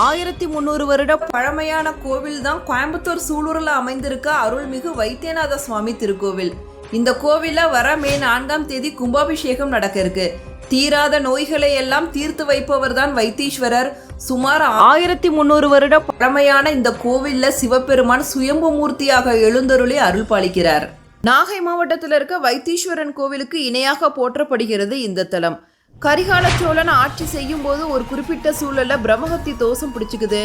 1300 வருட பழமையான கோவில் தான் கோயம்புத்தூர் சூலூரில் அமைந்திருக்க அருள்மிகு வைத்தியநாத சுவாமி திருக்கோவில். இந்த கோவில வர மே 4ஆம் தேதி கும்பாபிஷேகம் நடக்க இருக்கு. தீராத நோய்களை எல்லாம் தீர்த்து வைப்பவர் தான் வைத்தீஸ்வரர். சுமார் 1300 வருட பழமையான இந்த கோவில்ல சிவபெருமான் சுயம்பு மூர்த்தியாக எழுந்தருளி அருள் பாலிக்கிறார். நாகை மாவட்டத்தில் இருக்க வைத்தீஸ்வரன் கோவிலுக்கு இணையாக போற்றப்படுகிறது இந்த தலம். கரிகால சோழன் ஆட்சி செய்யும் போது ஒரு குறிப்பிட்ட சூழல்ல பிரம்மஹத்தி தோஷம் பிடிச்சுக்குது.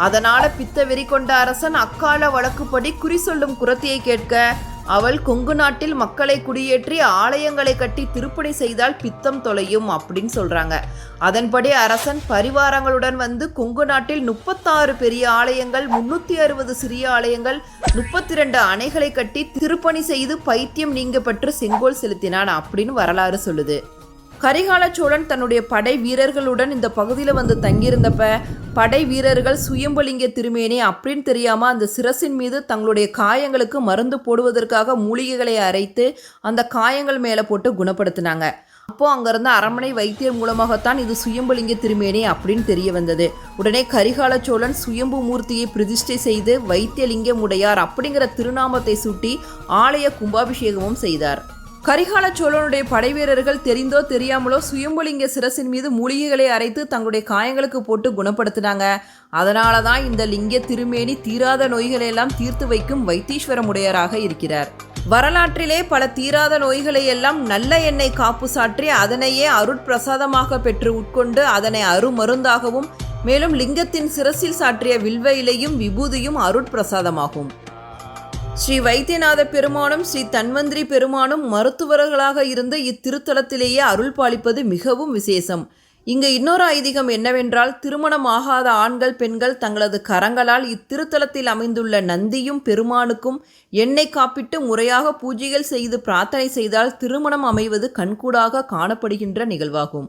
அதனால பித்த வெறி கொண்ட அரசன் அக்கால வழக்குப்படி குறி சொல்லும் குரத்தியை கேட்க அவள் கொங்கு நாட்டில் மக்களை குடியேற்றி ஆலயங்களை கட்டி திருப்பணி செய்தால் பித்தம் தொலையும் அப்படின்னு சொல்றாங்க. அதன்படி அரசன் பரிவாரங்களுடன் வந்து கொங்கு நாட்டில் 36 பெரிய ஆலயங்கள், 360 சிறிய ஆலயங்கள், 32 அணைகளை கட்டி திருப்பணி செய்து பைத்தியம் நீங்க பெற்று செங்கோல் செலுத்தினான் அப்படின்னு வரலாறு சொல்லுது. கரிகால சோழன் தன்னுடைய படை வீரர்களுடன் இந்த பகுதியில் வந்து தங்கியிருந்தப்ப படை வீரர்கள் சுயம்பலிங்க திருமேனி அப்படின்னு தெரியாமல் அந்த சிரசின் மீது தங்களுடைய காயங்களுக்கு மருந்து போடுவதற்காக மூலிகைகளை அரைத்து அந்த காயங்கள் மேலே போட்டு குணப்படுத்தினாங்க. அப்போது அங்கேருந்த அரண்மனை வைத்தியர் மூலமாகத்தான் இது சுயம்பலிங்க திருமேனி அப்படின்னு தெரிய வந்தது. உடனே கரிகால சோழன் சுயம்பு மூர்த்தியை பிரதிஷ்டை செய்து வைத்தியலிங்கம் உடையார் அப்படிங்கிற திருநாமத்தை சூட்டி ஆலய கும்பாபிஷேகமும் செய்தார். கரிகால சோழனுடைய படை வீரர்கள் தெரிந்தோ தெரியாமலோ சுயம்புலிங்க சிரசின் மீது மூலிகைகளை அரைத்து தங்களுடைய காயங்களுக்கு போட்டு குணப்படுத்தினாங்க. அதனால தான் இந்த லிங்க திருமேனி தீராத நோய்களை எல்லாம் தீர்த்து வைக்கும் வைத்தீஸ்வரமுடையராக இருக்கிறார். வரலாற்றிலே பல தீராத நோய்களை எல்லாம் நல்ல எண்ணெய் காப்பு சாற்றி அதனையே அருட்பிரசாதமாக பெற்று உட்கொண்டு அதனை அருமருந்தாகவும், மேலும் லிங்கத்தின் சிரசில் சாற்றிய வில்வ இலையும் விபூதியும் அருட்பிரசாதமாகும். ஸ்ரீ வைத்தியநாத பெருமானும் ஸ்ரீ தன்வந்திரி பெருமானும் மருத்துவர்களாக இருந்த இத்திருத்தலத்திலேயே அருள் பாலிப்பது மிகவும் விசேஷம். இங்கு இன்னொரு ஐதீகம் என்னவென்றால், திருமணம் ஆகாத ஆண்கள் பெண்கள் தங்களது கரங்களால் இத்திருத்தலத்தில் அமைந்துள்ள நந்தியும் பெருமானுக்கும் எண்ணெய் காப்பிட்டு முறையாக பூஜைகள் செய்து பிரார்த்தனை செய்தால் திருமணம் அமைவது கண்கூடாக காணப்படுகின்ற நிகழ்வாகும்.